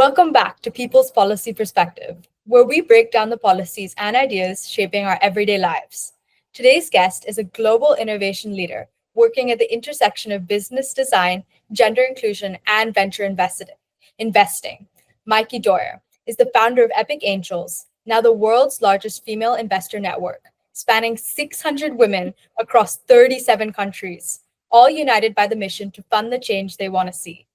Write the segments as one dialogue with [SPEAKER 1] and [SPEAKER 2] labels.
[SPEAKER 1] Welcome back to People's Policy Perspective, where we break down the policies and ideas shaping our everyday lives. Today's guest is a global innovation leader working at the intersection of business design, gender inclusion, and venture investing. Maaike Doyer is the founder of Epic Angels, now the world's largest female investor network, spanning 600 women across 37 countries, all united by the mission to fund the change they want to see.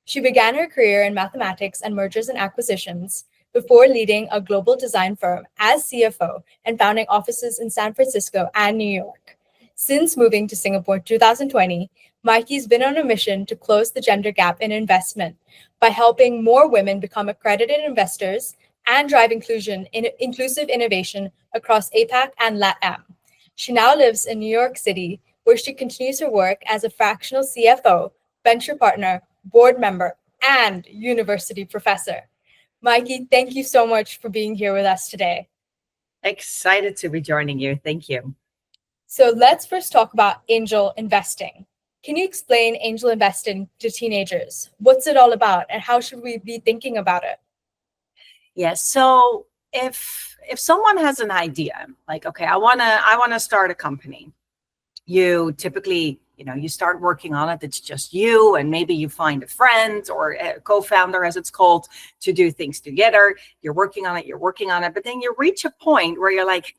[SPEAKER 1] She began her career in mathematics and mergers and acquisitions before leading a global design firm as CFO and founding offices in San Francisco and New York. Since moving to Singapore in 2020, Maaike's been on a mission to close the gender gap in investment by helping more women become accredited investors and drive inclusive innovation across APAC and LATAM. She now lives in New York City, where she continues her work as a fractional CFO, venture partner, board member, and university professor. Maaike, thank you so much for being here with us today.
[SPEAKER 2] Excited to be joining you. Thank you.
[SPEAKER 1] So let's first talk about angel investing. Can you explain angel investing to teenagers? What's it all about and how should we be thinking about it?
[SPEAKER 2] Yes. So if someone has an idea, like, okay, I wanna start a company, you typically, you start working on it. It's just you, and maybe you find a friend or a co-founder, as it's called, to do things together. You're working on it, but then you reach a point where you're like,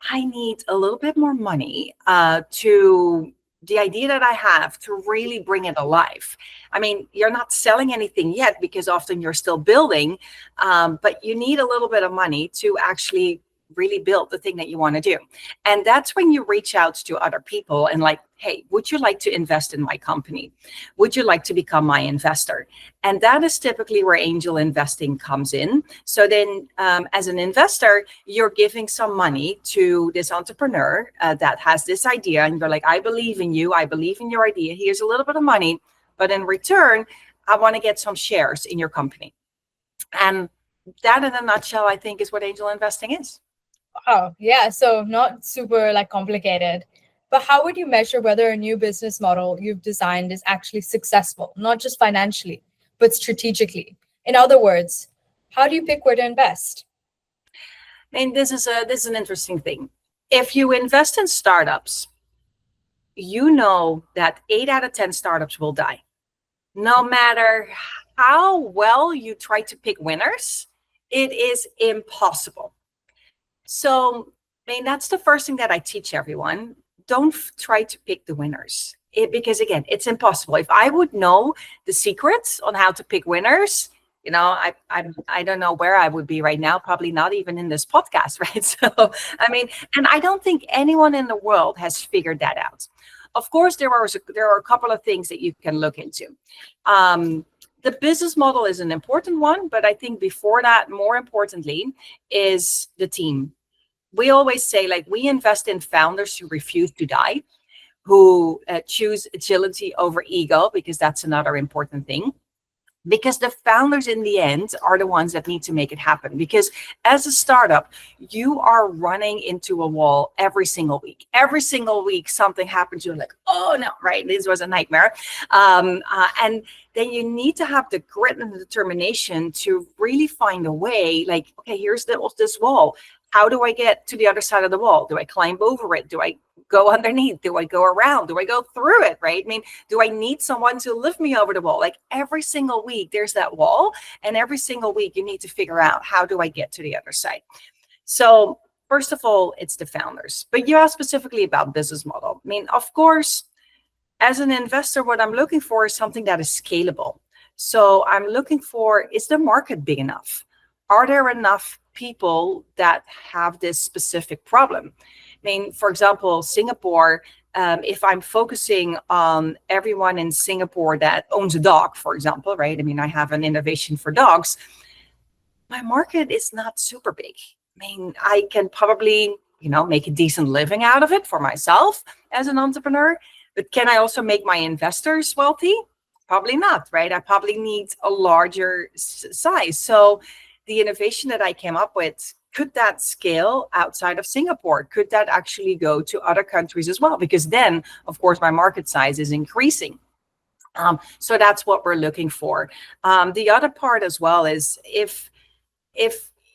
[SPEAKER 2] I need a little bit more money to the idea that I have to really bring it alive. I mean, you're not selling anything yet because often you're still building, but you need a little bit of money to actually really build the thing that you want to do. And that's when you reach out to other people and like, hey, would you like to invest in my company? Would you like to become my investor? And that is typically where angel investing comes in. So then as an investor, you're giving some money to this entrepreneur that has this idea. And you're like, I believe in you. I believe in your idea. Here's a little bit of money. But in return, I want to get some shares in your company. And that in a nutshell, I think, is what angel investing is.
[SPEAKER 1] Oh, yeah. So not super complicated. But how would you measure whether a new business model you've designed is actually successful, not just financially, but strategically? In other words, how do you pick where to invest?
[SPEAKER 2] I mean, this is an interesting thing. If you invest in startups, you know that 8 out of 10 startups will die. No matter how well you try to pick winners, it is impossible. So, I mean, that's the first thing that I teach everyone. Don't try to pick the winners because, again, it's impossible. If I would know the secrets on how to pick winners, I don't know where I would be right now, probably not even in this podcast, right? So, I mean, and I don't think anyone in the world has figured that out. Of course, there are a couple of things that you can look into. The business model is an important one, but I think before that, more importantly, is the team. We always say, we invest in founders who refuse to die, who choose agility over ego, because that's another important thing. Because the founders in the end are the ones that need to make it happen. Because as a startup, you are running into a wall every single week. Every single week, something happens. You're like, oh no, right? This was a nightmare. And then you need to have the grit and the determination to really find a way. Like, okay, here's this wall. How do I get to the other side of the wall? Do I climb over it? Do I go underneath? Do I go around? Do I go through it, right? I mean, do I need someone to lift me over the wall? Like every single week, there's that wall. And every single week, you need to figure out, how do I get to the other side? So first of all, it's the founders. But you asked specifically about business model. I mean, of course, as an investor, what I'm looking for is something that is scalable. So I'm looking for, is the market big enough? Are there enough people that have this specific problem? I mean, for example, Singapore, if I'm focusing on everyone in Singapore that owns a dog, for example, right? I mean, I have an innovation for dogs. My market is not super big. I mean, I can probably, make a decent living out of it for myself as an entrepreneur. But can I also make my investors wealthy? Probably not, right? I probably need a larger size. So the innovation that I came up with, could that scale outside of Singapore? Could that actually go to other countries as well? Because then, of course, my market size is increasing. So that's what we're looking for. The other part as well is if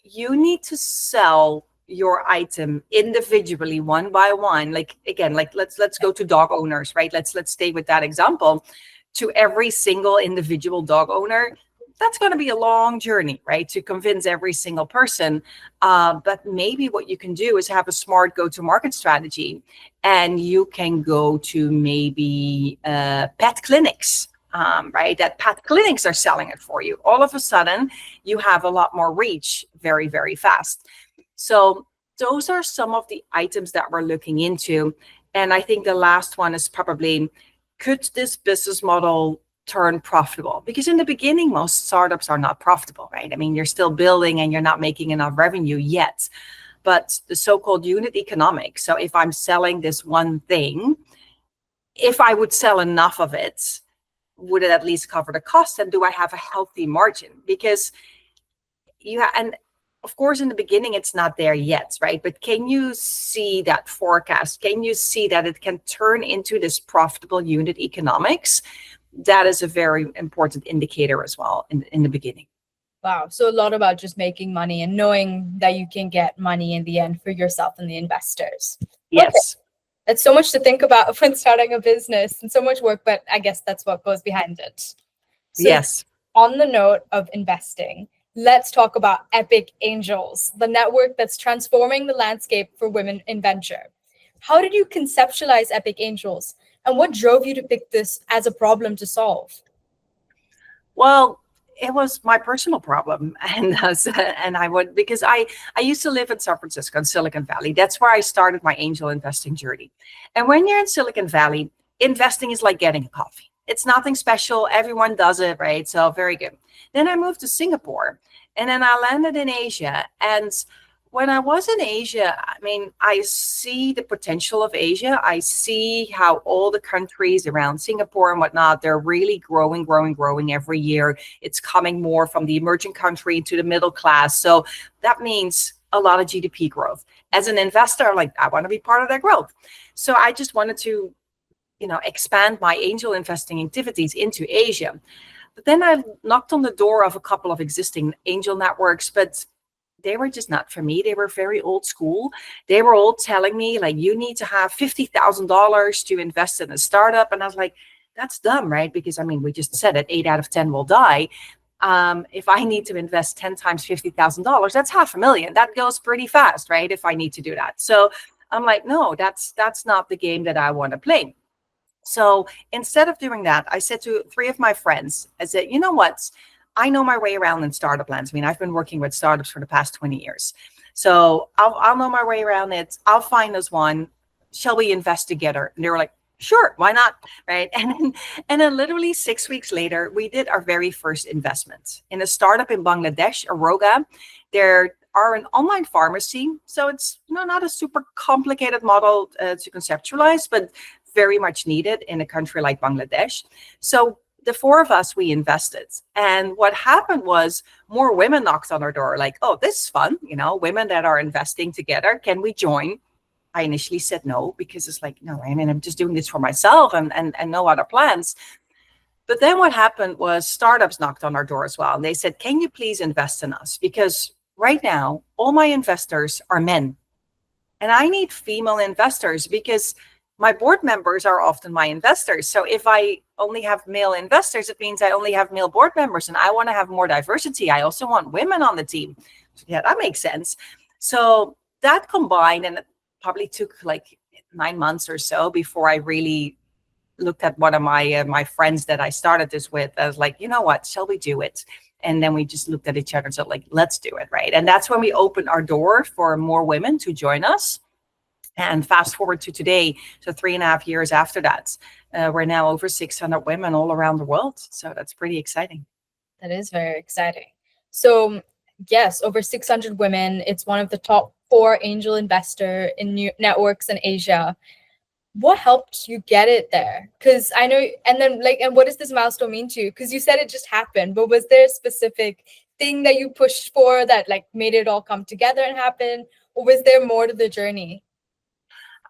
[SPEAKER 2] you need to sell your item individually one by one, like again, like let's go to dog owners, right? Let's stay with that example. To every single individual dog owner, that's going to be a long journey, right? To convince every single person. But maybe what you can do is have a smart go-to-market strategy, and you can go to maybe pet clinics. Right, that pet clinics are selling it for you. All of a sudden, you have a lot more reach very, very fast. So those are some of the items that we're looking into. And I think the last one is probably, could this business model turn profitable? Because in the beginning, most startups are not profitable, right? I mean, you're still building and you're not making enough revenue yet. But the so-called unit economics. So if I'm selling this one thing, if I would sell enough of it, would it at least cover the cost? And do I have a healthy margin? Because and of course, in the beginning, it's not there yet, right? But can you see that forecast? Can you see that it can turn into this profitable unit economics? That is a very important indicator as well in the beginning.
[SPEAKER 1] Wow. So a lot about just making money and knowing that you can get money in the end for yourself and the investors. Okay.
[SPEAKER 2] Yes.
[SPEAKER 1] That's so much to think about when starting a business and so much work, but I guess that's what goes behind it. So
[SPEAKER 2] Yes.
[SPEAKER 1] on the note of investing, let's talk about Epic Angels, the network that's transforming the landscape for women in venture. How did you conceptualize Epic Angels, and what drove you to pick this as a problem to solve?
[SPEAKER 2] Well, it was my personal problem, and I would, because I used to live in San Francisco, in Silicon Valley. That's where I started my angel investing journey. And when you're in Silicon Valley, investing is like getting a coffee. It's nothing special. Everyone does it, right? So very good. Then I moved to Singapore, and then I landed in Asia. And when I was in Asia, I mean, I see the potential of Asia. I see how all the countries around Singapore and whatnot, they're really growing, growing, growing every year. It's coming more from the emerging country to the middle class. So that means a lot of GDP growth. As an investor, like, I want to be part of that growth. So I just wanted to, expand my angel investing activities into Asia. But then I knocked on the door of a couple of existing angel networks, but they were just not for me. They were very old school. They were all telling me, like, you need to have $50,000 to invest in a startup. And I was like, that's dumb, right? Because I mean, we just said it, 8 out of 10 will die. If I need to invest 10 times $50,000, that's $500,000. That goes pretty fast, right? If I need to do that. So I'm like, no, that's not the game that I want to play. So instead of doing that, I said to 3 of my friends, I said, you know what? I know my way around in startup lands. I mean, I've been working with startups for the past 20 years. So I'll know my way around it. I'll find us one. Shall we invest together? And they were like, sure, why not? Right. And then literally 6 weeks later, we did our very first investment in a startup in Bangladesh, Aroga. There are an online pharmacy. So it's not a super complicated model to conceptualize, but very much needed in a country like Bangladesh. So the 4 of us, we invested. And what happened was more women knocked on our door, like, oh, this is fun. Women that are investing together. Can we join? I initially said no, because it's like, no, I mean, I'm just doing this for myself and no other plans. But then what happened was startups knocked on our door as well. And they said, can you please invest in us? Because right now, all my investors are men. And I need female investors because my board members are often my investors. So if I only have male investors, it means I only have male board members, and I want to have more diversity. I also want women on the team. Yeah, that makes sense. So that combined, and it probably took like 9 months or so before I really looked at one of my friends that I started this with. I was like, you know what, shall we do it? And then we just looked at each other and said, like, let's do it, right? And that's when we opened our door for more women to join us. And fast forward to today, so 3.5 years after that, we're now over 600 women all around the world. So that's pretty exciting.
[SPEAKER 1] That is very exciting. So yes, over 600 women. It's one of the top 4 angel investor in new networks in Asia. What helped you get it there? Because I know, and then and what does this milestone mean to you? Because you said it just happened, but was there a specific thing that you pushed for that made it all come together and happen? Or was there more to the journey?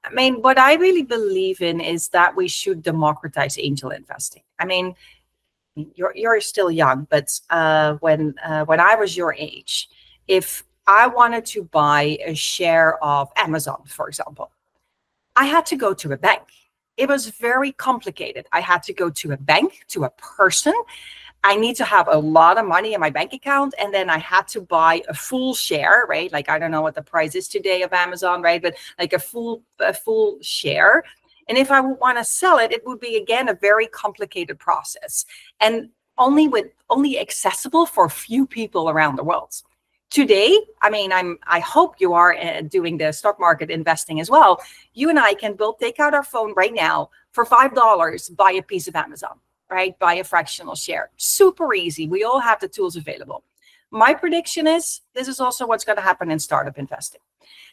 [SPEAKER 2] I mean, what I really believe in is that we should democratize angel investing. I mean, you're still young, but when I was your age, if I wanted to buy a share of Amazon, for example, I had to go to a bank. It was very complicated. I had to go to a bank, to a person. I need to have a lot of money in my bank account. And then I had to buy a full share, right? Like, I don't know what the price is today of Amazon, right? But like a full share. And if I would want to sell it, it would be, again, a very complicated process and only accessible for a few people around the world. Today, I mean, I hope you are doing the stock market investing as well. You and I can both take out our phone right now for $5, buy a piece of Amazon, right? Buy a fractional share. Super easy. We all have the tools available. My prediction is this is also what's going to happen in startup investing.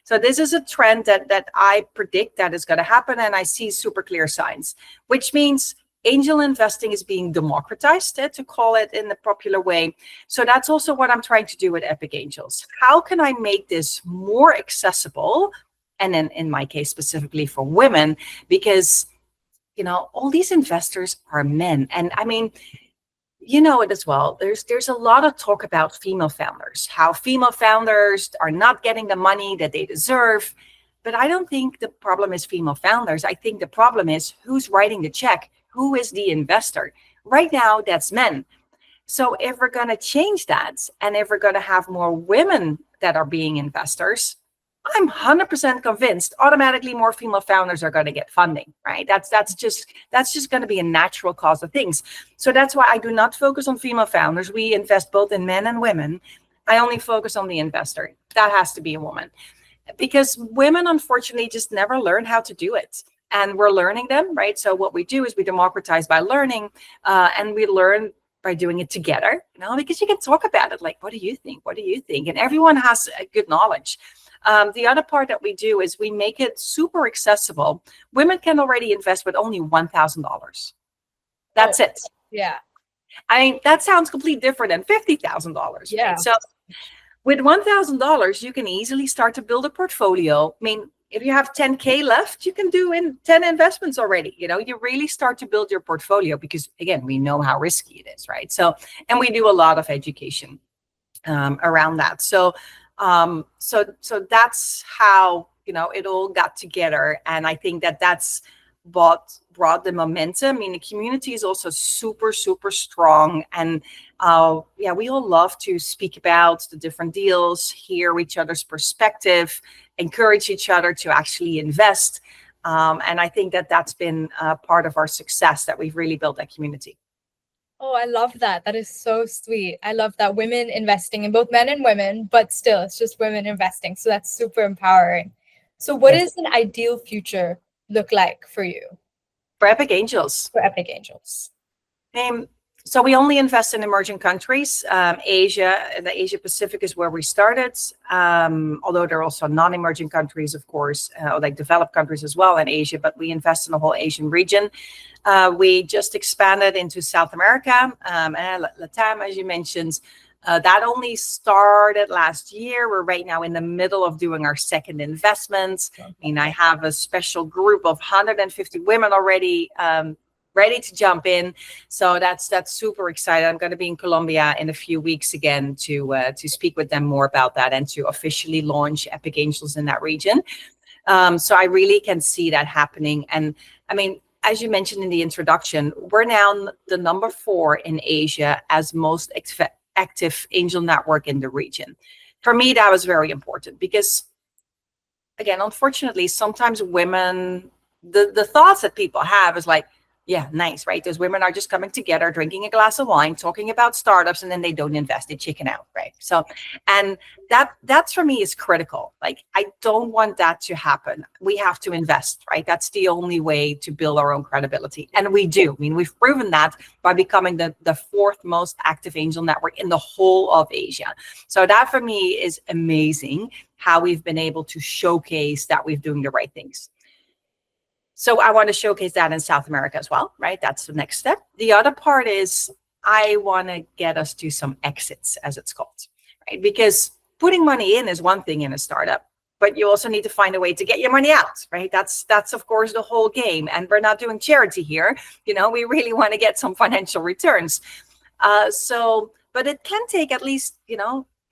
[SPEAKER 2] So this is a trend that I predict that is going to happen, and I see super clear signs, which means angel investing is being democratized, to call it in the popular way. So that's also what I'm trying to do with Epic Angels. How can I make this more accessible? And then in my case, specifically for women, because all these investors are men. And I mean, you know it as well. There's a lot of talk about female founders, how female founders are not getting the money that they deserve. But I don't think the problem is female founders. I think the problem is who's writing the check, who is the investor. Right now, that's men. So if we're going to change that, and if we're going to have more women that are being investors, I'm 100% convinced automatically more female founders are going to get funding, right? That's just going to be a natural cause of things. So that's why I do not focus on female founders. We invest both in men and women. I only focus on the investor. That has to be a woman, because women, unfortunately, just never learn how to do it. And we're learning them, right? So what we do is we democratize by learning, and we learn by doing it together, because you can talk about it. Like, what do you think? What do you think? And everyone has a good knowledge. The other part that we do is we make it super accessible. Women can already invest with only $1,000. That's it.
[SPEAKER 1] Yeah.
[SPEAKER 2] I mean, that sounds completely different than $50,000.
[SPEAKER 1] Yeah.
[SPEAKER 2] Right? So with $1,000, you can easily start to build a portfolio. I mean, if you have 10K left, you can do in 10 investments already. You really start to build your portfolio because, again, we know how risky it is, right? So, and we do a lot of education around that. So that's how it all got together, and I think that's what brought the momentum. I mean, the community is also super strong, and we all love to speak about the different deals, hear each other's perspective, encourage each other to actually invest, and I think that's been part of our success, that we've really built that community.
[SPEAKER 1] Oh, I love that. That is so sweet. I love that, women investing in both men and women, but still it's just women investing. So that's super empowering. So what
[SPEAKER 2] Yes.
[SPEAKER 1] does an ideal future look like for you?
[SPEAKER 2] For Epic Angels.
[SPEAKER 1] For Epic Angels.
[SPEAKER 2] So we only invest in emerging countries. Asia, the Asia Pacific is where we started. Although there are also non-emerging countries, of course, like developed countries as well in Asia, but we invest in the whole Asian region. We just expanded into South America and Latam, as you mentioned. That only started last year. We're right now in the middle of doing our second investment. I mean, I have a special group of 150 women already ready to jump in. So that's super exciting. I'm going to be in Colombia in a few weeks again to speak with them more about that and to officially launch Epic Angels in that region. So I really can see that happening. And I mean, as you mentioned in the introduction, we're now the number 4 in Asia as most active angel network in the region. For me, that was very important because, again, unfortunately, sometimes women, the thoughts that people have is like, yeah, nice, right? Those women are just coming together, drinking a glass of wine, talking about startups, and then they don't invest, they chicken out, right? So, and that's for me is critical. Like, I don't want that to happen. We have to invest, right? That's the only way to build our own credibility. And we do. I mean, we've proven that by becoming the 4th most active angel network in the whole of Asia. So that for me is amazing, how we've been able to showcase that we're doing the right things. So I want to showcase that in South America as well, right? That's the next step. The other part is I want to get us to some exits, as it's called, right? Because putting money in is one thing in a startup, but you also need to find a way to get your money out, right? That's of course the whole game. And we're not doing charity here. We really want to get some financial returns. But it can take at least,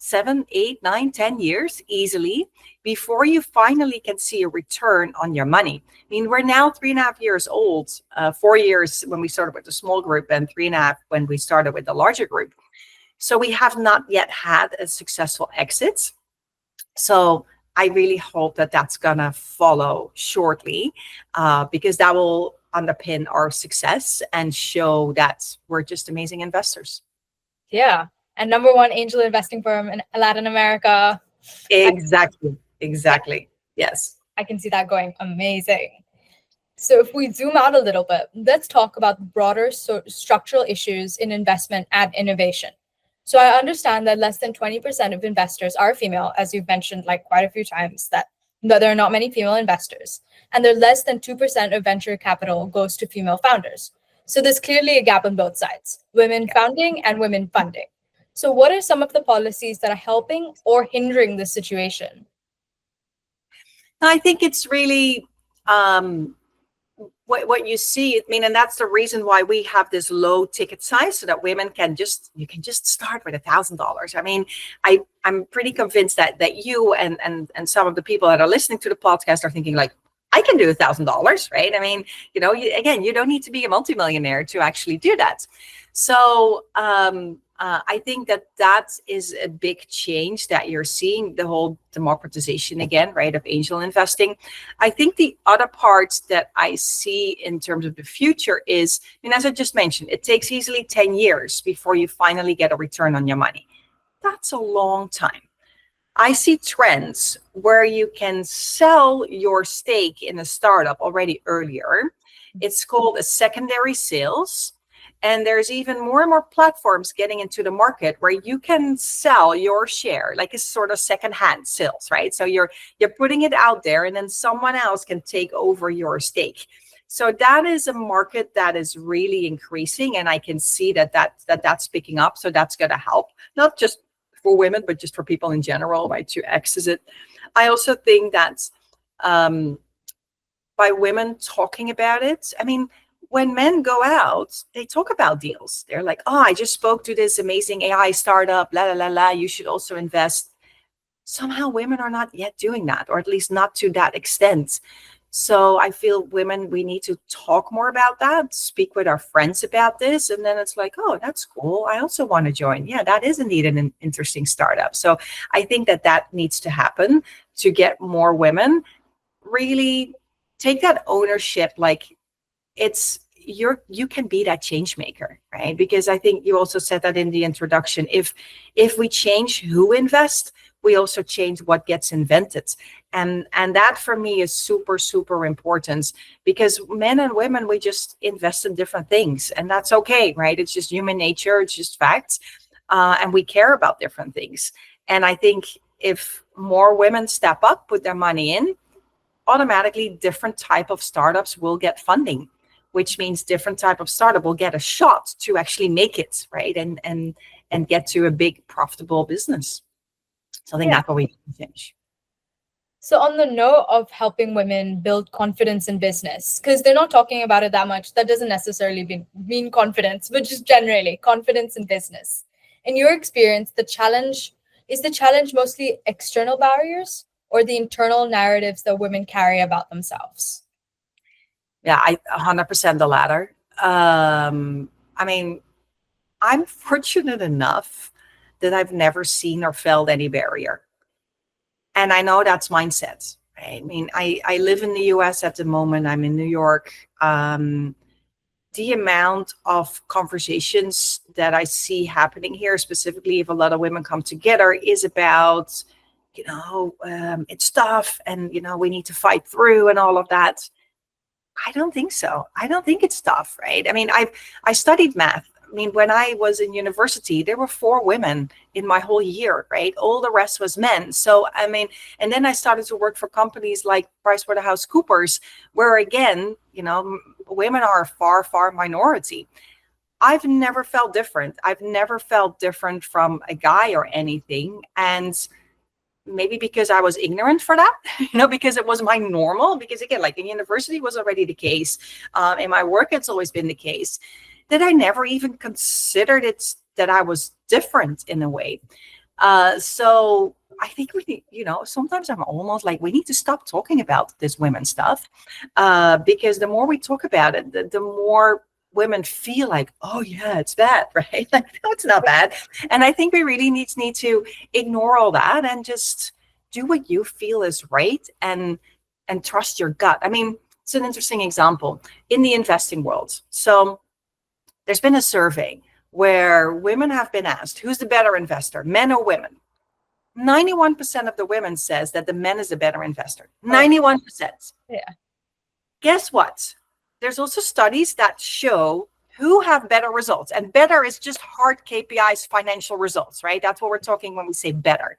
[SPEAKER 2] 7, 8, 9, 10 years easily before you finally can see a return on your money. I mean, we're now 3.5 years old, 4 years when we started with the small group and 3.5 when we started with the larger group. So we have not yet had a successful exit. So I really hope that that's going to follow shortly, because that will underpin our success and show that we're just amazing investors.
[SPEAKER 1] Yeah. And number one angel investing firm in Latin America.
[SPEAKER 2] Exactly. Yes.
[SPEAKER 1] I can see that going amazing. So if we zoom out a little bit, let's talk about the broader structural issues in investment and innovation. So I understand that less than 20% of investors are female, as you've mentioned like quite a few times, that there are not many female investors, and there less than 2% of venture capital goes to female founders. So there's clearly a gap on both sides, women founding and women funding. So what are some of the policies that are helping or hindering this situation?
[SPEAKER 2] I think it's really what you see. I mean, and that's the reason why we have this low ticket size, so that women can just start with $1,000. I mean, I'm pretty convinced that you and some of the people that are listening to the podcast are thinking like, I can do $1,000, right? I mean, you don't need to be a multimillionaire to actually do that. So I think that is a big change that you're seeing, the whole democratization again, right, of angel investing. I think the other parts that I see in terms of the future is, as I just mentioned, it takes easily 10 years before you finally get a return on your money. That's a long time. I see trends where you can sell your stake in a startup already earlier. It's called a secondary sales. And there's even more and more platforms getting into the market where you can sell your share, like a sort of secondhand sales, right? So you're putting it out there and then someone else can take over your stake. So that is a market that is really increasing, and I can see that's picking up. So that's going to help, not just for women, but just for people in general, right, to access it. I also think that by women talking about it, I mean, when men go out, they talk about deals. They're like, oh, I just spoke to this amazing AI startup, la, la, la, la, you should also invest. Somehow women are not yet doing that, or at least not to that extent. So I feel women, we need to talk more about that, speak with our friends about this. And then it's like, oh, that's cool. I also want to join. Yeah, that is indeed an interesting startup. So I think that needs to happen to get more women really take that ownership. Like you can be that change maker, right? Because I think you also said that in the introduction. If we change who invests, we also change what gets invented. And that for me is super, super important, because men and women, we just invest in different things, and that's okay, right? It's just human nature. It's just facts. And we care about different things. And I think if more women step up, put their money in, automatically different type of startups will get funding, which means different type of startup will get a shot to actually make it, right? And get to a big profitable business. So I think that's what we can change.
[SPEAKER 1] So on the note of helping women build confidence in business, because they're not talking about it that much, that doesn't necessarily mean confidence, but just generally confidence in business. In your experience, the challenge mostly external barriers or the internal narratives that women carry about themselves?
[SPEAKER 2] Yeah, 100% the latter. I mean, I'm fortunate enough that I've never seen or felt any barrier. And I know that's mindset, right? I mean, I live in the US at the moment. I'm in New York. The amount of conversations that I see happening here, specifically if a lot of women come together, is about, it's tough and, we need to fight through and all of that. I don't think so. I don't think it's tough, right? I mean, I studied math. I mean, when I was in university, there were 4 women in my whole year, right? All the rest was men. So, I mean, and then I started to work for companies like PricewaterhouseCoopers, where again, women are a far, far minority. I've never felt different. I've never felt different from a guy or anything. And maybe because I was ignorant for that, because it was my normal, because again, like in university was already the case. In my work, it's always been the case that I never even considered it, that I was different in a way. So I think we need, sometimes I'm almost like, we need to stop talking about this women stuff, because the more we talk about it, the more women feel like, oh yeah, it's bad, right? Like, no, it's not bad. And I think we really need to ignore all that and just do what you feel is right, and trust your gut. I mean, it's an interesting example in the investing world. So there's been a survey where women have been asked, who's the better investor, men or women? 91% of the women says that the men is a better investor. 91%.
[SPEAKER 1] Yeah.
[SPEAKER 2] Guess what? There's also studies that show who have better results. And better is just hard KPIs, financial results, right? That's what we're talking when we say better.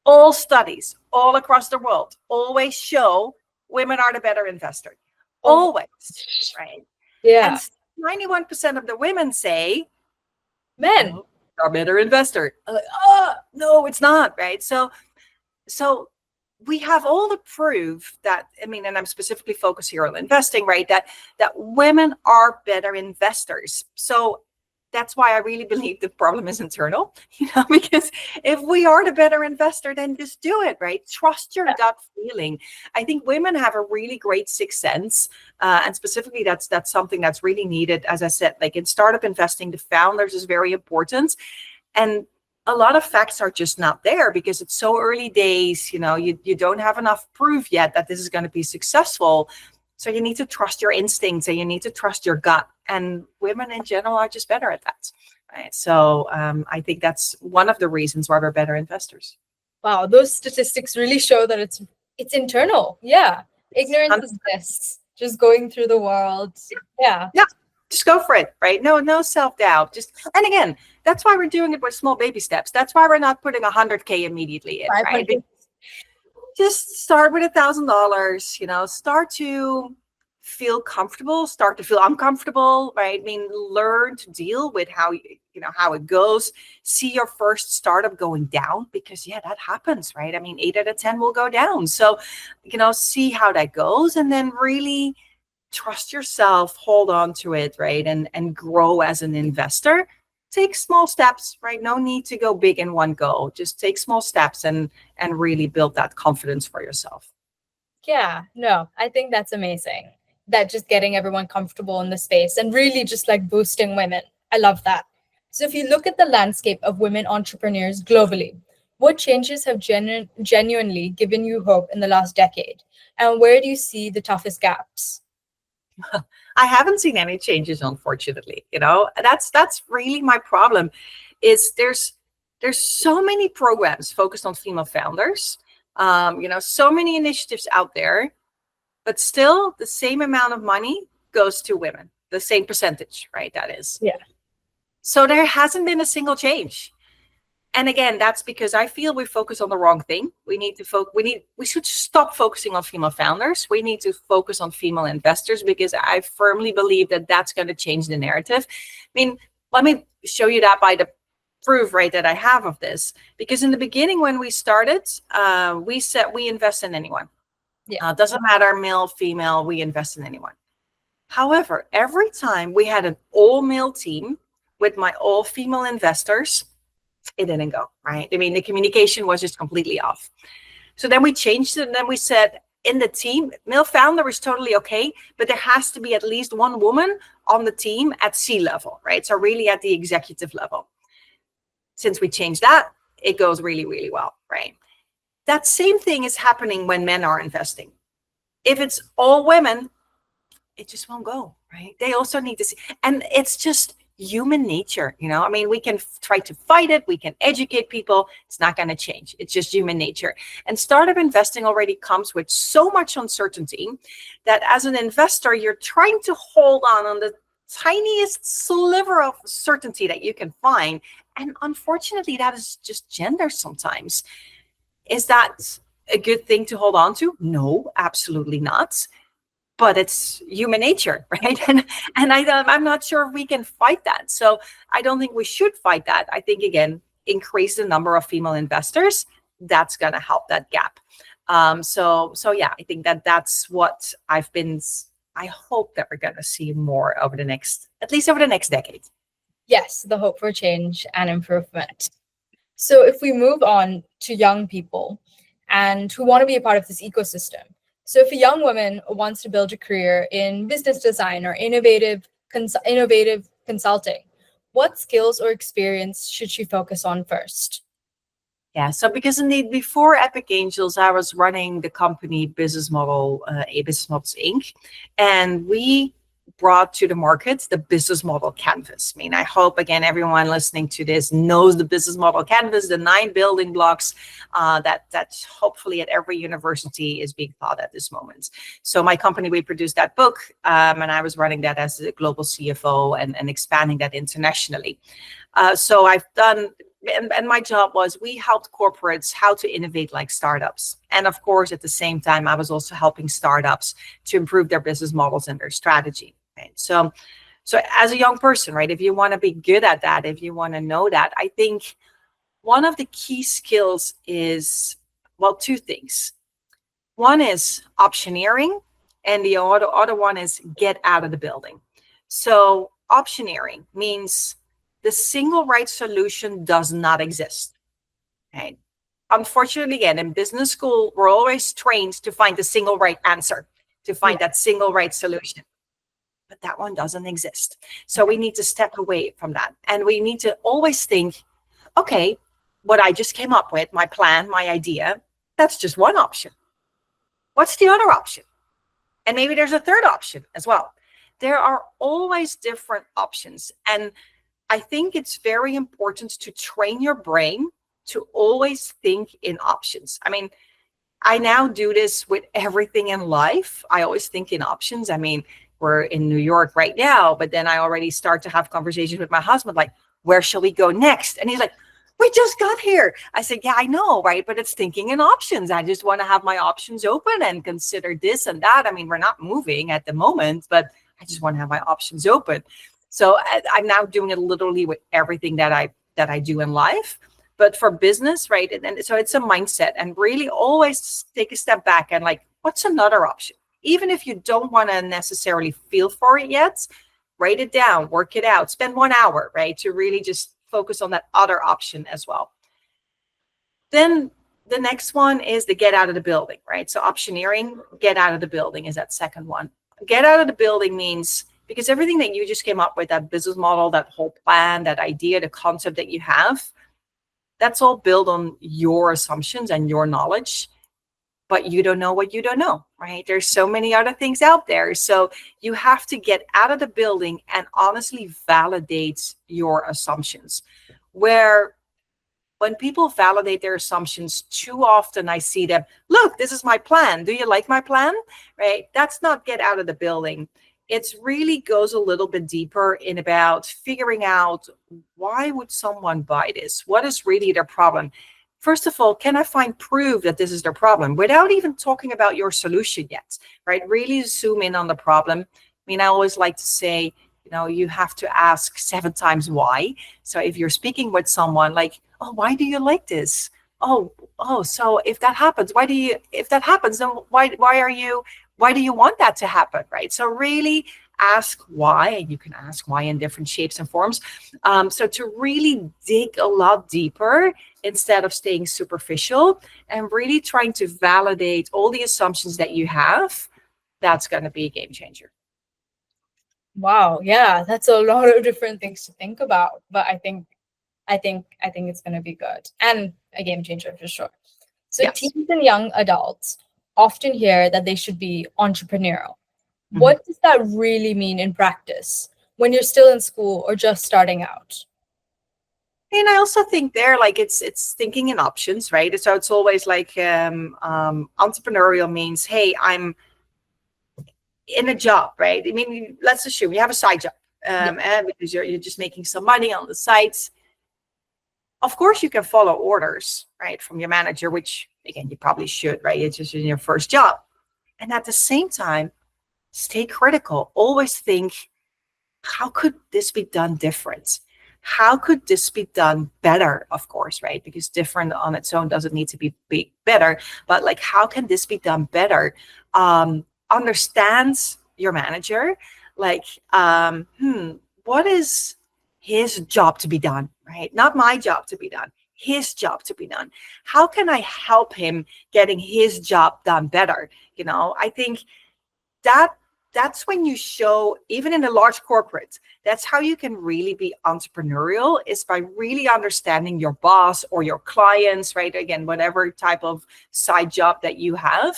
[SPEAKER 2] All studies all across the world always show women are the better investor. Always, right?
[SPEAKER 1] Yeah.
[SPEAKER 2] And 91% of the women say
[SPEAKER 1] men
[SPEAKER 2] are a better investor. No, it's not, right? So we have all the proof that, I mean, and I'm specifically focused here on investing, right? That women are better investors. So that's why I really believe the problem is internal, because if we are the better investor, then just do it, right? Trust your gut feeling. I think women have a really great sixth sense. And specifically, that's something that's really needed. As I said, like in startup investing, the founders is very important. And a lot of facts are just not there because it's so early days. You don't have enough proof yet that this is going to be successful. So you need to trust your instincts and you need to trust your gut. And women in general are just better at that. Right. So I think that's one of the reasons why we're better investors.
[SPEAKER 1] Wow, those statistics really show that it's internal. Yeah. Ignorance is bliss. Just going through the world. Yeah.
[SPEAKER 2] Yeah. Just go for it, right? No self-doubt. And again, that's why we're doing it with small baby steps. That's why we're not putting 100K immediately in, right? Just start with $1,000, start to feel comfortable, start to feel uncomfortable, right? I mean, learn to deal with how it goes. See your first startup going down, because that happens, right? I mean, 8 out of 10 will go down. So, see how that goes, and then really trust yourself, hold on to it, right? And grow as an investor. Take small steps, right? No need to go big in one go. Just take small steps and really build that confidence for yourself.
[SPEAKER 1] Yeah, no, I think that's amazing. That just getting everyone comfortable in the space and really just like boosting women. I love that. So if you look at the landscape of women entrepreneurs globally, what changes have genuinely given you hope in the last decade? And where do you see the toughest gaps?
[SPEAKER 2] I haven't seen any changes, unfortunately. That's really my problem. Is there's so many programs focused on female founders. So many initiatives out there, but still the same amount of money goes to women, the same percentage, right? That is.
[SPEAKER 1] Yeah.
[SPEAKER 2] So there hasn't been a single change. And again, that's because I feel we focus on the wrong thing. We should stop focusing on female founders. We need to focus on female investors, because I firmly believe that that's going to change the narrative. I mean, let me show you that by the proof, right, that I have of this. Because in the beginning, when we started, we said we invest in anyone.
[SPEAKER 1] Yeah.
[SPEAKER 2] Doesn't matter, male, female, we invest in anyone. However, every time we had an all-male team with my all-female investors, it didn't go, right? I mean, the communication was just completely off. So then we changed it, and then we said, in the team, male founder is totally okay, but there has to be at least one woman on the team at C-level, right? So really at the executive level. Since we changed that, it goes really, really well, right? That same thing is happening when men are investing. If it's all women, it just won't go, right? They also need to see, and it's just human nature. I mean, we can try to fight it. We can educate people. It's not going to change. It's just human nature. And startup investing already comes with so much uncertainty that as an investor, you're trying to hold on the tiniest sliver of certainty that you can find. And unfortunately, that is just gender sometimes. Is that a good thing to hold on to? No, absolutely not. But it's human nature, right? And I'm not sure if we can fight that. So I don't think we should fight that. I think, again, increase the number of female investors. that's going to help that gap. So yeah, I think that's what I hope that we're going to see more over at least over the next decade.
[SPEAKER 1] Yes, the hope for change and improvement. So if we move on to young people and who want to be a part of this ecosystem. So if a young woman wants to build a career in business design or innovative consulting, what skills or experience should she focus on first?
[SPEAKER 2] Yeah, so because indeed before Epic Angels, I was running the company Business Model, A Business Models Inc., and we brought to the market the business model canvas. I mean, I hope again everyone listening to this knows the business model canvas, the 9 building blocks that hopefully at every university is being taught at this moment. So my company, we produced that book, and I was running that as a global CFO and expanding that internationally. So I've done. And my job was we helped corporates how to innovate like startups. And of course, at the same time, I was also helping startups to improve their business models and their strategy. Right? So as a young person, right, if you want to be good at that, if you want to know that, I think one of the key skills is, well, 2 things. One is optioneering, and the other one is get out of the building. So optioneering means the single right solution does not exist. Right? Unfortunately, again, in business school, we're always trained to find the single right answer, to find that single right solution. But that one doesn't exist. So we need to step away from that. And we need to always think, okay, what I just came up with, my plan, my idea, that's just one option. What's the other option? And maybe there's a third option as well. There are always different options. And I think it's very important to train your brain to always think in options. I mean, I now do this with everything in life. I always think in options. I mean, we're in New York right now, but then I already start to have conversations with my husband, like, where shall we go next? And he's like, we just got here. I said, yeah, I know, right? But it's thinking in options. I just want to have my options open and consider this and that. I mean, we're not moving at the moment, but I just want to have my options open. So I'm now doing it literally with everything that I do in life. But for business, right? And so it's a mindset, and really always take a step back and like, what's another option? Even if you don't want to necessarily feel for it yet, write it down, work it out, spend 1 hour, right? To really just focus on that other option as well. Then the next one is the get out of the building, right? So optioneering, get out of the building is that second one. Get out of the building means, because everything that you just came up with, that business model, that whole plan, that idea, the concept that you have, that's all built on your assumptions and your knowledge, but you don't know what you don't know, right? There's so many other things out there. So you have to get out of the building and honestly validate your assumptions. Where when people validate their assumptions, too often I see them, look, this is my plan. Do you like my plan? Right? That's not get out of the building. It really goes a little bit deeper in about figuring out, why would someone buy this? What is really their problem? First of all, can I find proof that this is their problem without even talking about your solution yet, right? Really zoom in on the problem. I mean, I always like to say, you have to ask 7 times why. So if you're speaking with someone like, oh, why do you like this? Oh, so if that happens, then why do you want that to happen, right? So really ask why, and you can ask why in different shapes and forms. So to really dig a lot deeper instead of staying superficial and really trying to validate all the assumptions that you have, that's going to be a game changer.
[SPEAKER 1] Wow, yeah, that's a lot of different things to think about, but I think it's going to be good and a game changer for sure. So
[SPEAKER 2] Yes.
[SPEAKER 1] teens and young adults often hear that they should be entrepreneurial.
[SPEAKER 2] Mhm.
[SPEAKER 1] What does that really mean in practice when you're still in school or just starting out?
[SPEAKER 2] And I also think it's thinking in options, right? So it's always like entrepreneurial means, hey, I'm in a job, right? I mean, let's assume you have a side job, and because you're just making some money on the sides. Of course, you can follow orders, right, from your manager, which again you probably should, right? It's just in your first job, and at the same time, stay critical. Always think, how could this be done different? how could this be done better, of course, right? Because different on its own doesn't need to be better, but like, how can this be done better? Understands your manager, like, what is his job to be done, right? Not my job to be done, his job to be done. How can I help him getting his job done better? I think that that's when you show, even in a large corporate, that's how you can really be entrepreneurial, is by really understanding your boss or your clients, right? Again, whatever type of side job that you have.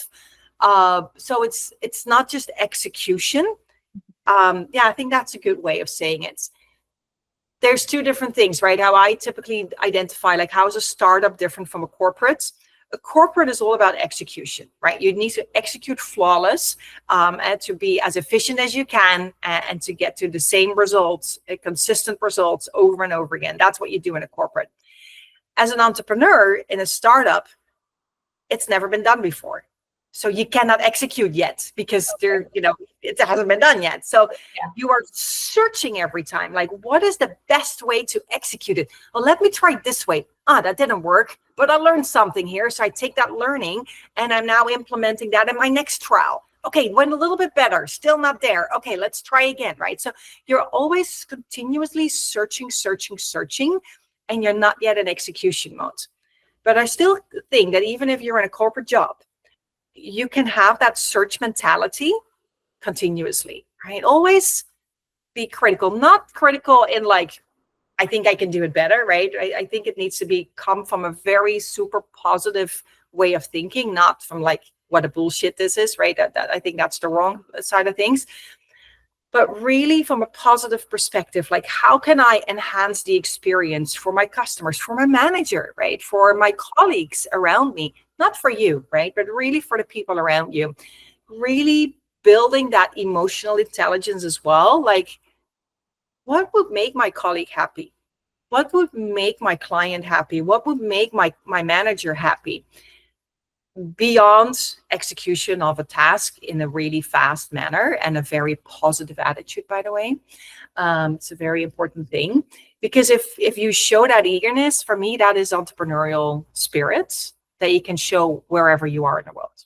[SPEAKER 2] So it's not just execution. Yeah, I think that's a good way of saying it. There's two different things, right? How I typically identify, like, how is a startup different from a corporate? A corporate is all about execution, right? You need to execute flawless, and to be as efficient as you can, and to get to the same results, consistent results over and over again. That's what you do in a corporate. As an entrepreneur in a startup, it's never been done before. So you cannot execute yet, because it hasn't been done yet. So you are searching every time, like, what is the best way to execute it? Well, let me try it this way. That didn't work, but I learned something here. So I take that learning and I'm now implementing that in my next trial. Okay, went a little bit better, still not there. Okay, let's try again, right? So you're always continuously searching, and you're not yet in execution mode. But I still think that even if you're in a corporate job, you can have that search mentality continuously, right? Always be critical, not critical in like, I think I can do it better, right? I think it needs to come from a very super positive way of thinking, not from like, what a bullshit this is, right? I think that's the wrong side of things. But really from a positive perspective, like, how can I enhance the experience for my customers, for my manager, right? For my colleagues around me, not for you, right? But really for the people around you. Really building that emotional intelligence as well. Like, what would make my colleague happy? What would make my client happy? What would make my manager happy? Beyond execution of a task in a really fast manner, and a very positive attitude, by the way. It's a very important thing, because if you show that eagerness, for me, that is entrepreneurial spirit that you can show wherever you are in the world.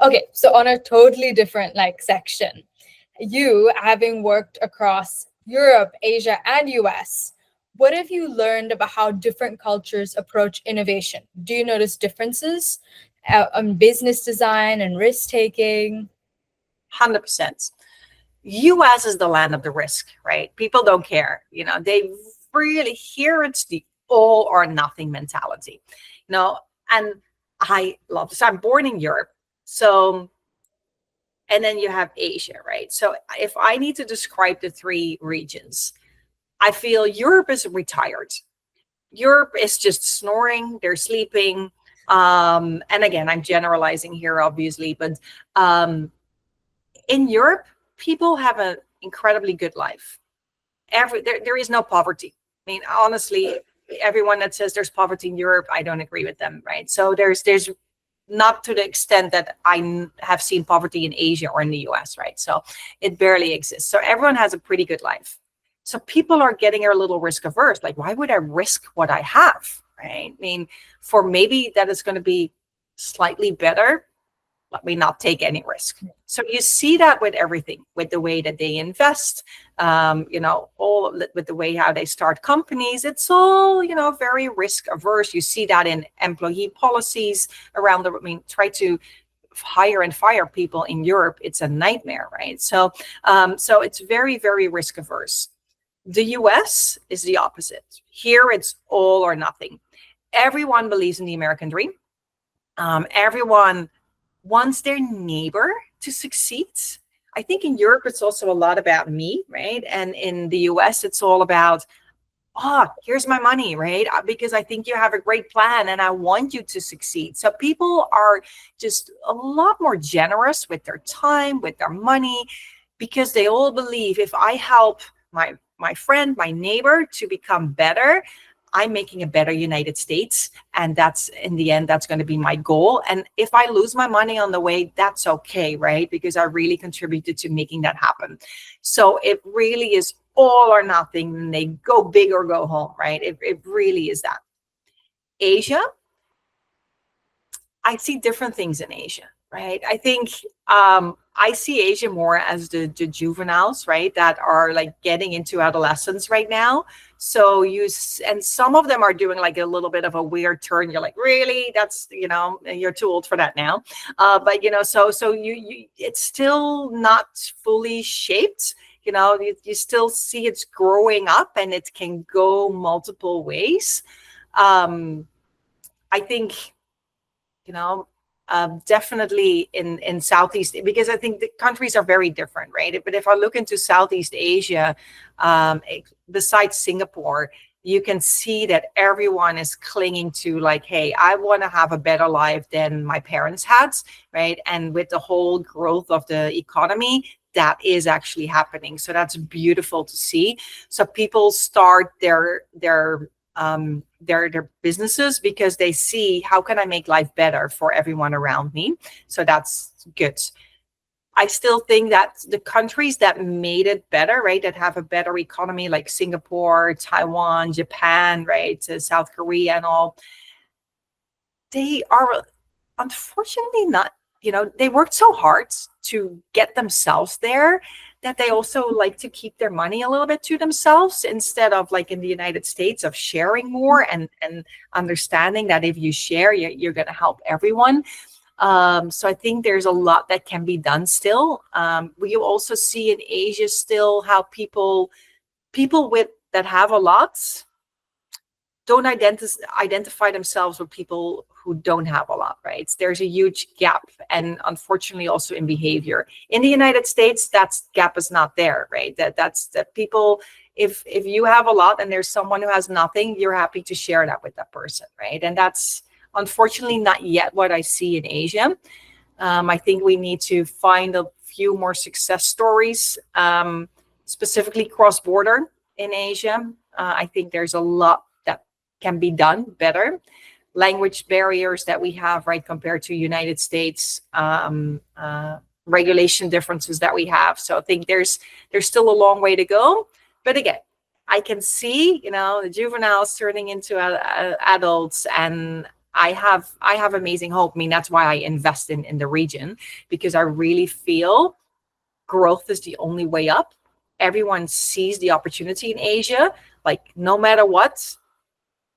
[SPEAKER 1] Okay, so on a totally different section, you having worked across Europe, Asia, and US, what have you learned about how different cultures approach innovation? Do you notice differences on business design and risk taking?
[SPEAKER 2] 100%. US is the land of the risk, right? People don't care. They really, here it's the all or nothing mentality. And I love this. I'm born in Europe. So, and then you have Asia, right? So if I need to describe the three regions, I feel Europe is retired. Europe is just snoring, they're sleeping. And again, I'm generalizing here, obviously, but in Europe, people have an incredibly good life. There is no poverty. I mean, honestly, everyone that says there's poverty in Europe, I don't agree with them, right? So there's not to the extent that I have seen poverty in Asia or in the US, right? So it barely exists. So everyone has a pretty good life. So people are getting a little risk averse. Like, why would I risk what I have, right? I mean, for maybe that is going to be slightly better, let me not take any risk. So you see that with everything, with the way that they invest, all with the way how they start companies. It's all, very risk averse. You see that in employee policies around try to hire and fire people in Europe. It's a nightmare, right? So it's very, very risk averse. The US is the opposite. Here, it's all or nothing. Everyone believes in the American dream. Everyone wants their neighbor to succeed. I think in Europe, it's also a lot about me, right? And in the US, it's all about, here's my money, right? Because I think you have a great plan and I want you to succeed. So people are just a lot more generous with their time, with their money, because they all believe, if I help my friend, my neighbor to become better, I'm making a better United States. And that's, in the end, that's going to be my goal. And if I lose my money on the way, that's okay, right? Because I really contributed to making that happen. So it really is all or nothing, and they go big or go home, right? It really is that. Asia, I see different things in Asia, right? I think I see Asia more as the juveniles, right, that are like getting into adolescence right now. So and some of them are doing like a little bit of a weird turn. You're like, really? That's, you're too old for that now. But so it's still not fully shaped. You still see it's growing up, and it can go multiple ways. I think definitely in Southeast, because I think the countries are very different, right? But if I look into Southeast Asia, besides Singapore, you can see that everyone is clinging to like, hey, I want to have a better life than my parents had, right? And with the whole growth of the economy, that is actually happening. So that's beautiful to see. So people start their businesses because they see, how can I make life better for everyone around me? So that's good. I still think that the countries that made it better, right, that have a better economy, like Singapore, Taiwan, Japan, right, South Korea and all, they are unfortunately not, they worked so hard to get themselves there, that they also like to keep their money a little bit to themselves, instead of like in the United States of sharing more and understanding that if you share, you're going to help everyone. So I think there's a lot that can be done still. We also see in Asia still how people with that have a lot don't identify themselves with people who don't have a lot, right? There's a huge gap, and unfortunately also in behavior. In the United States, that gap is not there, right? That's people, if you have a lot and there's someone who has nothing, you're happy to share that with that person, right? And that's unfortunately not yet what I see in Asia. I think we need to find a few more success stories, specifically cross-border in Asia. I think there's a lot that can be done better. Language barriers that we have, right, compared to United States, regulation differences that we have. So I think there's still a long way to go. But again, I can see, the juveniles turning into adults, and I have amazing hope. I mean, that's why I invest in the region, because I really feel growth is the only way up. Everyone sees the opportunity in Asia. Like, no matter what,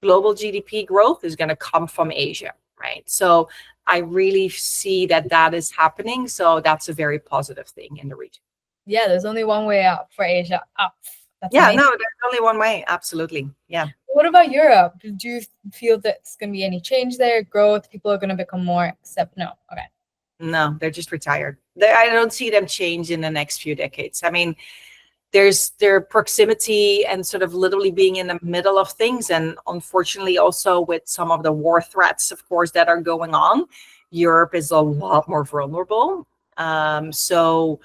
[SPEAKER 2] global GDP growth is going to come from Asia, right? So I really see that is happening. So that's a very positive thing in the region.
[SPEAKER 1] Yeah, there's only one way up for Asia, up. That's
[SPEAKER 2] Yeah,
[SPEAKER 1] amazing.
[SPEAKER 2] no, there's only one way. Absolutely. Yeah.
[SPEAKER 1] What about Europe? Do you feel that there's going to be any change there? Growth? People are going to become more No. Okay.
[SPEAKER 2] No, they're just retired. I don't see them change in the next few decades. I mean, there's their proximity and sort of literally being in the middle of things. And unfortunately, also with some of the war threats, of course, that are going on, Europe is a lot more vulnerable. So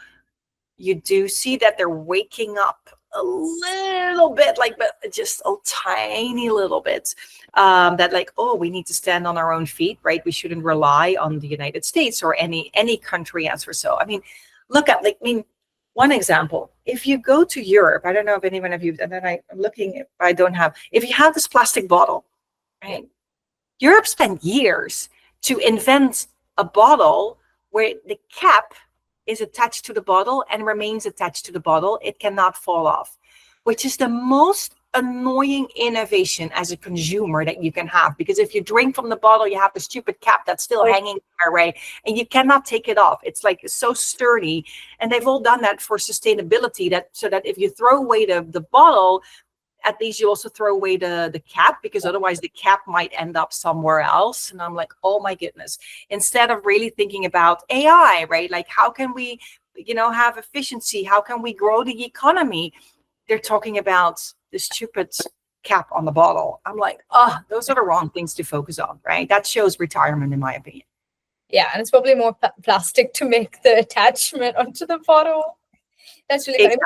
[SPEAKER 2] you do see that they're waking up a little bit, like, but just a tiny little bit, that like, oh, we need to stand on our own feet, right? We shouldn't rely on the United States or any country as for so. I mean, look at, like, I mean, one example, if you go to Europe, I don't know if anyone of you, and then I'm looking, I don't have, if you have this plastic bottle, right? Europe spent years to invent a bottle where the cap is attached to the bottle and remains attached to the bottle. It cannot fall off, which is the most annoying innovation as a consumer that you can have. Because if you drink from the bottle, you have the stupid cap that's still hanging there, right? And you cannot take it off. It's like so sturdy. And they've all done that for sustainability, so that if you throw away the bottle, at least you also throw away the cap, because otherwise the cap might end up somewhere else. And I'm like, oh my goodness. Instead of really thinking about AI, right? Like, how can we, have efficiency? How can we grow the economy? They're talking about the stupid cap on the bottle. I'm like, oh, those are the wrong things to focus on, right? That shows retirement, in my opinion.
[SPEAKER 1] Yeah, and it's probably more plastic to make the attachment onto the bottle. That's really funny.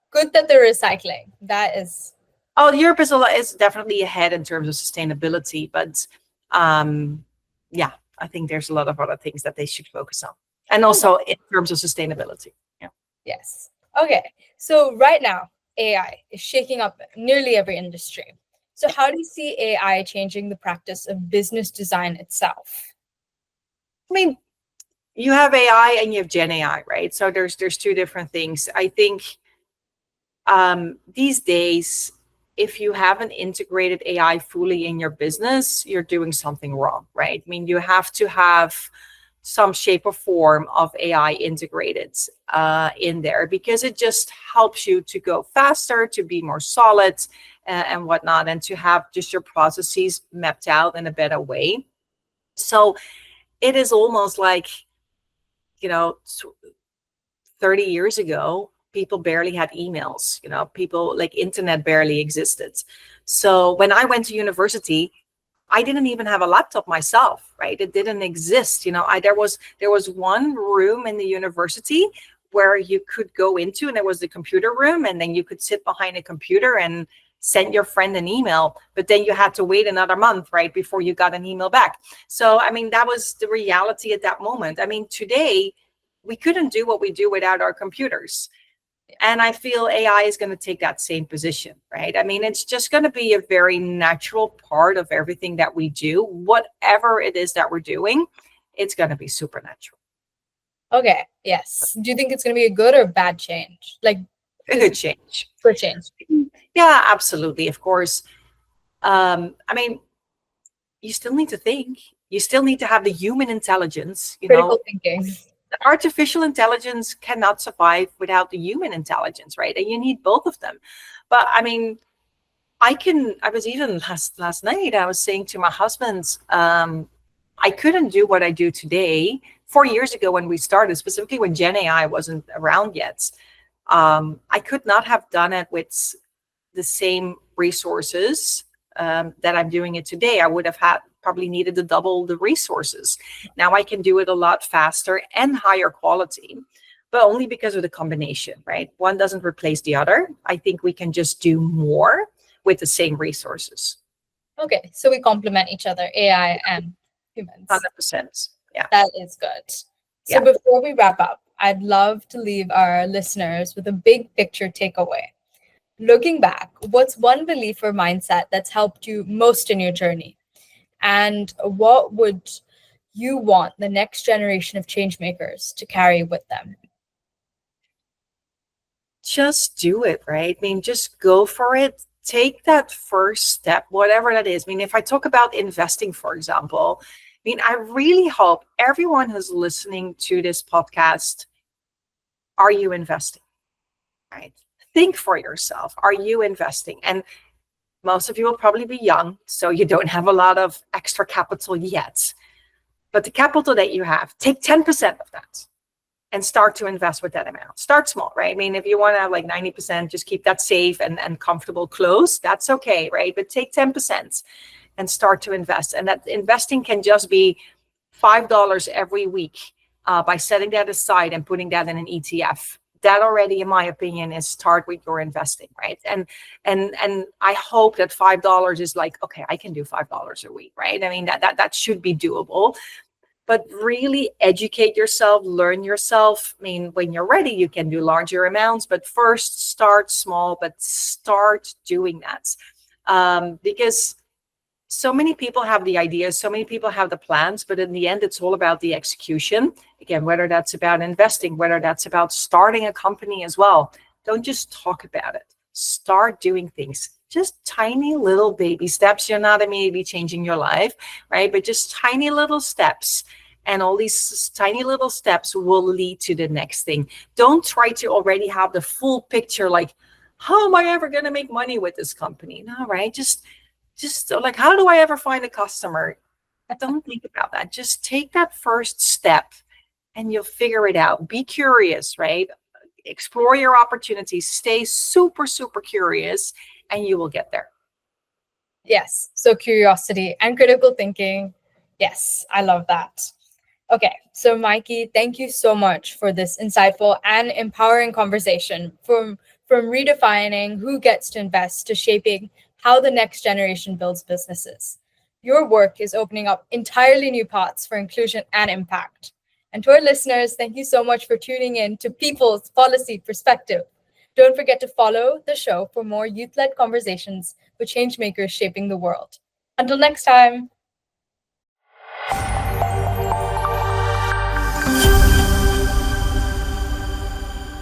[SPEAKER 1] Good that they're recycling. That is...
[SPEAKER 2] Oh, Europe is definitely ahead in terms of sustainability, but yeah, I think there's a lot of other things that they should focus on, and also in terms of sustainability. Yeah.
[SPEAKER 1] Yes. Okay. So right now, AI is shaking up nearly every industry. So, how do you see AI changing the practice of business design itself?
[SPEAKER 2] I mean, you have AI and you have Gen AI, right? So there's two different things. I think these days, if you haven't integrated AI fully in your business, you're doing something wrong, right? I mean, you have to have some shape or form of AI integrated in there because it just helps you to go faster, to be more solid, and whatnot, and to have just your processes mapped out in a better way. So it is almost like, you know, 30 years ago, people barely had emails, people like internet barely existed. So when I went to university, I didn't even have a laptop myself, right? It didn't exist. There was one room in the university where you could go into, and there was the computer room, and then you could sit behind a computer and send your friend an email, but then you had to wait another month, right, before you got an email back. So, I mean, that was the reality at that moment. I mean, today we couldn't do what we do without our computers. And I feel AI is going to take that same position, right? I mean, it's just going to be a very natural part of everything that we do. Whatever it is that we're doing, it's going to be supernatural.
[SPEAKER 1] Okay, yes. Do you think it's going to be a good or bad change? Like,
[SPEAKER 2] A
[SPEAKER 1] is
[SPEAKER 2] good change.
[SPEAKER 1] for change?
[SPEAKER 2] Yeah, absolutely. Of course. I mean, you still need to think. You still need to have the human intelligence.
[SPEAKER 1] Critical thinking.
[SPEAKER 2] Artificial intelligence cannot survive without the human intelligence, right? And you need both of them. But I mean, I was even last night, I was saying to my husband, I couldn't do what I do today 4 years ago when we started, specifically when Gen AI wasn't around yet. I could not have done it with the same resources that I'm doing it today. I would have had probably needed to double the resources. Now I can do it a lot faster and higher quality, but only because of the combination, right? One doesn't replace the other. I think we can just do more with the same resources.
[SPEAKER 1] Okay, so we complement each other, AI and humans.
[SPEAKER 2] 100%. Yeah.
[SPEAKER 1] That is good. So
[SPEAKER 2] Yeah.
[SPEAKER 1] before we wrap up, I'd love to leave our listeners with a big picture takeaway. Looking back, what's one belief or mindset that's helped you most in your journey? And what would you want the next generation of change makers to carry with them?
[SPEAKER 2] Just do it, right? I mean, just go for it. Take that first step, whatever that is. I mean, if I talk about investing, for example, I mean, I really hope everyone who's listening to this podcast, are you investing? Right? Think for yourself. Are you investing? And most of you will probably be young, so you don't have a lot of extra capital yet. But the capital that you have, take 10% of that and start to invest with that amount. Start small, right? I mean, if you want to have like 90%, just keep that safe and comfortable close. That's okay, right? But take 10% and start to invest. And that investing can just be $5 every week by setting that aside and putting that in an ETF. That already, in my opinion, is start with your investing, right? And I hope that $5 is like, okay, I can do $5 a week, right? I mean, that should be doable. But really educate yourself, learn yourself. I mean, when you're ready, you can do larger amounts, but first start small, but start doing that. Because so many people have the ideas, so many people have the plans, but in the end, it's all about the execution. Again, whether that's about investing, whether that's about starting a company as well. Don't just talk about it. Start doing things. Just tiny little baby steps. You're not immediately changing your life, right? But just tiny little steps. And all these tiny little steps will lead to the next thing. Don't try to already have the full picture, like, how am I ever going to make money with this company? No, right? Just like, how do I ever find a customer? Don't think about that. Just take that first step and you'll figure it out. Be curious, right? Explore your opportunities. Stay super, super curious, and you will get there.
[SPEAKER 1] Yes, so curiosity and critical thinking. Yes, I love that. Okay, so Maaike, thank you so much for this insightful and empowering conversation from redefining who gets to invest to shaping how the next generation builds businesses. Your work is opening up entirely new paths for inclusion and impact. And to our listeners, thank you so much for tuning in to People's Policy Perspective. Don't forget to follow the show for more youth-led conversations with changemakers shaping the world. Until next time.